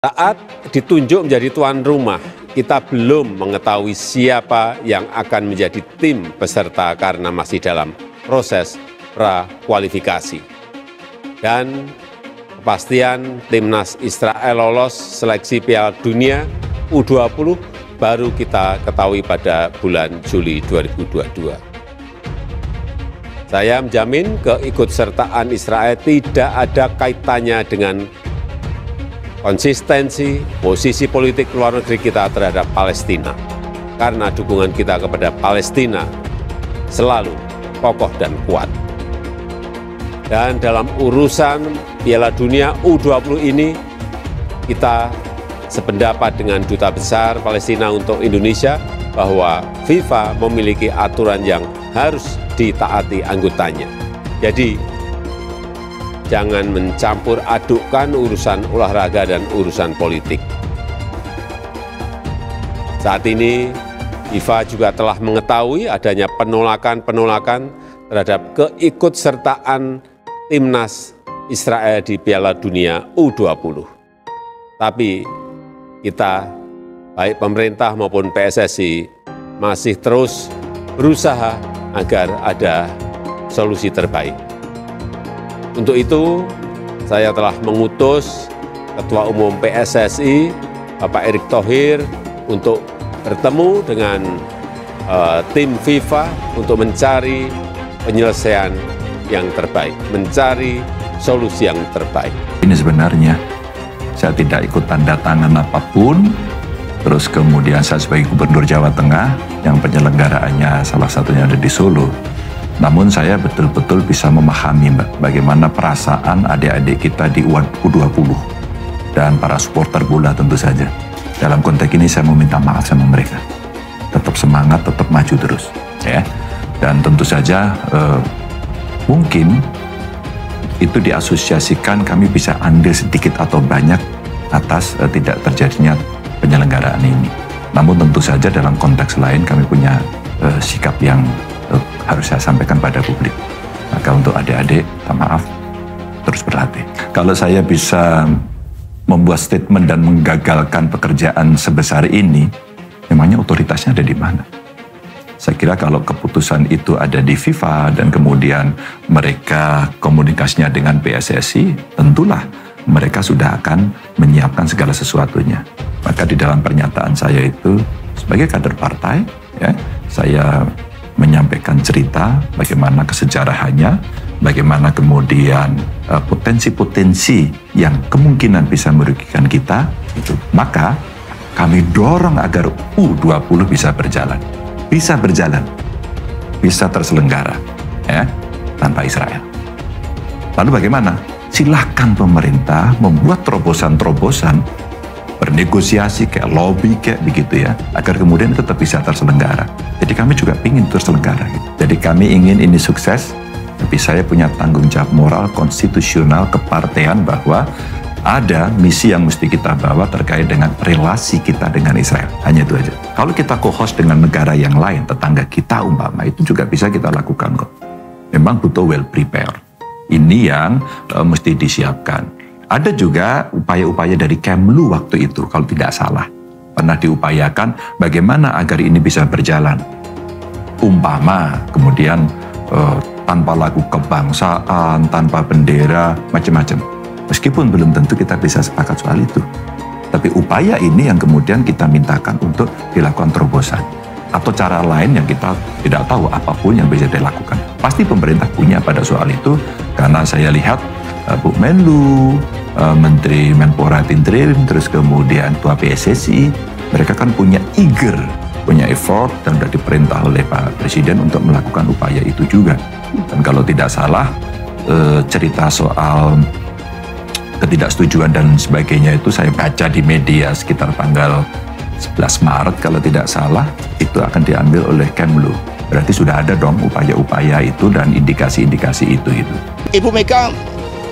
Saat ditunjuk menjadi tuan rumah, kita belum mengetahui siapa yang akan menjadi tim peserta karena masih dalam proses prakualifikasi. Dan kepastian timnas Israel lolos seleksi Piala Dunia U20 baru kita ketahui pada bulan Juli 2022. Saya menjamin keikutsertaan Israel tidak ada kaitannya dengan konsistensi posisi politik luar negeri kita terhadap Palestina, karena dukungan kita kepada Palestina selalu kokoh dan kuat. Dan dalam urusan Piala Dunia U20 ini, kita sependapat dengan Duta Besar Palestina untuk Indonesia bahwa FIFA memiliki aturan yang harus ditaati anggotanya. Jadi, jangan mencampur adukkan urusan olahraga dan urusan politik. Saat ini, FIFA juga telah mengetahui adanya penolakan-penolakan terhadap keikutsertaan timnas Israel di Piala Dunia U20. Tapi kita, baik pemerintah maupun PSSI, masih terus berusaha agar ada solusi terbaik. Untuk itu, saya telah mengutus Ketua Umum PSSI, Bapak Erick Thohir, untuk bertemu dengan tim FIFA untuk mencari penyelesaian yang terbaik, mencari solusi yang terbaik. Ini sebenarnya saya tidak ikut tanda tangan apapun, terus kemudian saya sebagai Gubernur Jawa Tengah yang penyelenggaraannya salah satunya ada di Solo. Namun saya betul-betul bisa memahami, Mbak, bagaimana perasaan adik-adik kita di U20 dan para supporter bola tentu saja. Dalam konteks ini saya meminta maaf sama mereka. Tetap semangat, tetap maju terus, ya. Dan tentu saja mungkin itu diasosiasikan kami bisa andil sedikit atau banyak atas tidak terjadinya penyelenggaraan ini. Namun tentu saja dalam konteks lain kami punya sikap yang harus saya sampaikan pada publik. Maka untuk adik-adik, maaf, terus berlatih. Kalau saya bisa membuat statement dan menggagalkan pekerjaan sebesar ini, memangnya otoritasnya ada di mana? Saya kira kalau keputusan itu ada di FIFA dan kemudian mereka komunikasinya dengan PSSI, tentulah mereka sudah akan menyiapkan segala sesuatunya. Maka di dalam pernyataan saya itu, sebagai kader partai, ya, saya menyampaikan cerita bagaimana kesejarahannya, bagaimana kemudian potensi-potensi yang kemungkinan bisa merugikan kita, itu. Maka kami dorong agar U20 bisa berjalan, bisa terselenggara, ya, tanpa Israel. Lalu bagaimana? Silahkan pemerintah membuat terobosan-terobosan, bernegosiasi kayak lobby kayak begitu ya, agar kemudian tetap bisa terselenggara. Jadi kami juga ingin terselenggara. Gitu. Jadi kami ingin ini sukses, tapi saya punya tanggung jawab moral, konstitusional, kepartean bahwa ada misi yang mesti kita bawa terkait dengan relasi kita dengan Israel. Hanya itu aja. Kalau kita co-host dengan negara yang lain, tetangga kita umpama, itu juga bisa kita lakukan kok. Memang butuh well prepared. Ini yang mesti disiapkan. Ada juga upaya-upaya dari Kemlu waktu itu, kalau tidak salah. Pernah diupayakan bagaimana agar ini bisa berjalan. Umpama, kemudian tanpa lagu kebangsaan, tanpa bendera, macam-macam. Meskipun belum tentu kita bisa sepakat soal itu. Tapi upaya ini yang kemudian kita mintakan untuk dilakukan terobosan. Atau cara lain yang kita tidak tahu apapun yang bisa dilakukan. Pasti pemerintah punya pada soal itu, karena saya lihat Bu Menlu, Menteri Menpora Interim, terus kemudian Ketua PSSI, mereka kan punya effort dan sudah diperintah oleh Pak Presiden untuk melakukan upaya itu juga. Dan kalau tidak salah, cerita soal ketidaksetujuan dan sebagainya itu saya baca di media sekitar tanggal 11 Maret kalau tidak salah, itu akan diambil oleh Kemlu. Berarti sudah ada dong upaya-upaya itu dan indikasi-indikasi itu. Ibu Mega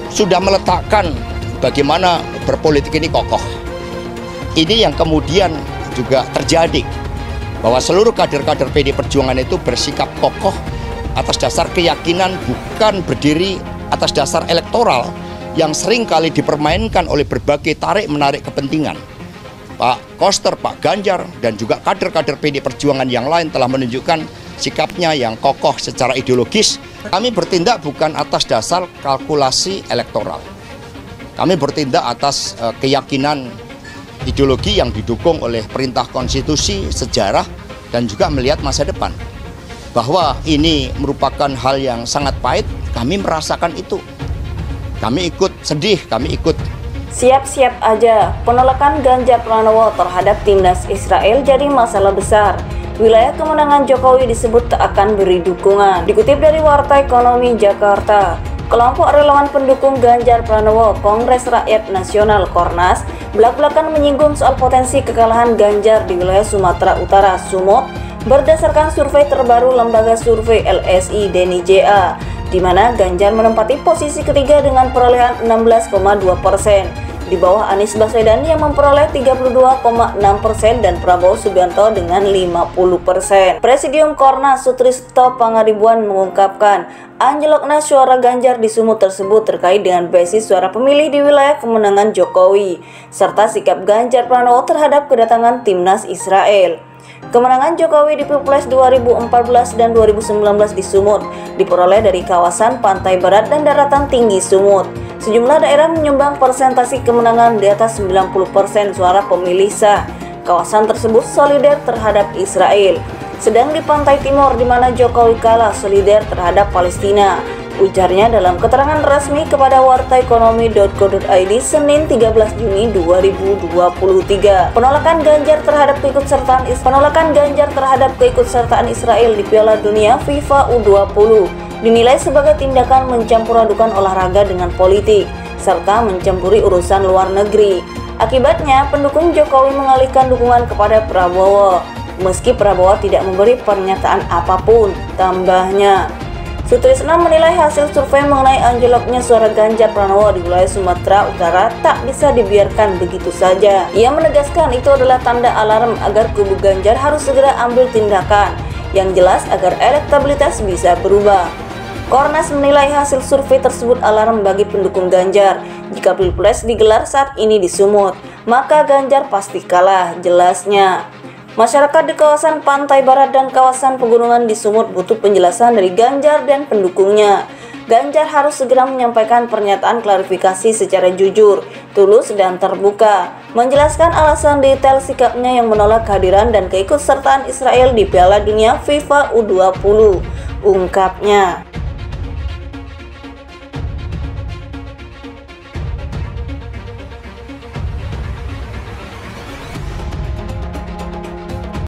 sudah meletakkan bagaimana berpolitik ini kokoh. Ini yang kemudian juga terjadi, bahwa seluruh kader-kader PD Perjuangan itu bersikap kokoh atas dasar keyakinan, bukan berdiri atas dasar elektoral yang sering kali dipermainkan oleh berbagai tarik-menarik kepentingan. Pak Koster, Pak Ganjar, dan juga kader-kader PD Perjuangan yang lain telah menunjukkan sikapnya yang kokoh secara ideologis. Kami bertindak bukan atas dasar kalkulasi elektoral. Kami bertindak atas keyakinan ideologi yang didukung oleh perintah konstitusi, sejarah, dan juga melihat masa depan. Bahwa ini merupakan hal yang sangat pahit, kami merasakan itu. Kami ikut sedih, kami ikut. Siap-siap aja, penolakan Ganjar Pranowo terhadap timnas Israel jadi masalah besar. Wilayah kemenangan Jokowi disebut tak akan beri dukungan. Dikutip dari Warta Ekonomi Jakarta, kelompok relawan pendukung Ganjar Pranowo Kongres Rakyat Nasional Kornas belak-belakan menyinggung soal potensi kekalahan Ganjar di wilayah Sumatera Utara Sumut berdasarkan survei terbaru lembaga survei LSI Deni JA, di mana Ganjar menempati posisi ketiga dengan perolehan 16,2%. Di bawah Anies Baswedan yang memperoleh 32,6% dan Prabowo Subianto dengan 50%. Presidium Kornas Sutrisno Pangaribuan mengungkapkan, anjloknya suara Ganjar di Sumut tersebut terkait dengan basis suara pemilih di wilayah kemenangan Jokowi, serta sikap Ganjar Pranowo terhadap kedatangan timnas Israel. Kemenangan Jokowi di Pilpres 2014 dan 2019 di Sumut diperoleh dari kawasan pantai barat dan daratan tinggi Sumut. Sejumlah daerah menyumbang persentase kemenangan di atas 90% suara pemilih sah. Kawasan tersebut solider terhadap Israel. Sedang di pantai timur di mana Jokowi kalah solider terhadap Palestina. Ujarnya dalam keterangan resmi kepada wartaekonomi.co.id Senin 13 Juni 2023. Penolakan Ganjar terhadap keikutsertaan Israel di Piala Dunia FIFA U20 dinilai sebagai tindakan mencampur adukan olahraga dengan politik serta mencampuri urusan luar negeri. Akibatnya, pendukung Jokowi mengalihkan dukungan kepada Prabowo, meski Prabowo tidak memberi pernyataan apapun. Tambahnya, Sutrisno menilai hasil survei mengenai anjloknya suara Ganjar Pranowo di wilayah Sumatera Utara tak bisa dibiarkan begitu saja. Ia menegaskan itu adalah tanda alarm agar kubu Ganjar harus segera ambil tindakan yang jelas agar elektabilitas bisa berubah. Kornas menilai hasil survei tersebut alarm bagi pendukung Ganjar. Jika Pilpres digelar saat ini di Sumut, maka Ganjar pasti kalah, jelasnya. Masyarakat di kawasan pantai barat dan kawasan pegunungan di Sumut butuh penjelasan dari Ganjar dan pendukungnya. Ganjar harus segera menyampaikan pernyataan klarifikasi secara jujur, tulus, dan terbuka, menjelaskan alasan detail sikapnya yang menolak kehadiran dan keikutsertaan Israel di Piala Dunia FIFA U20, ungkapnya.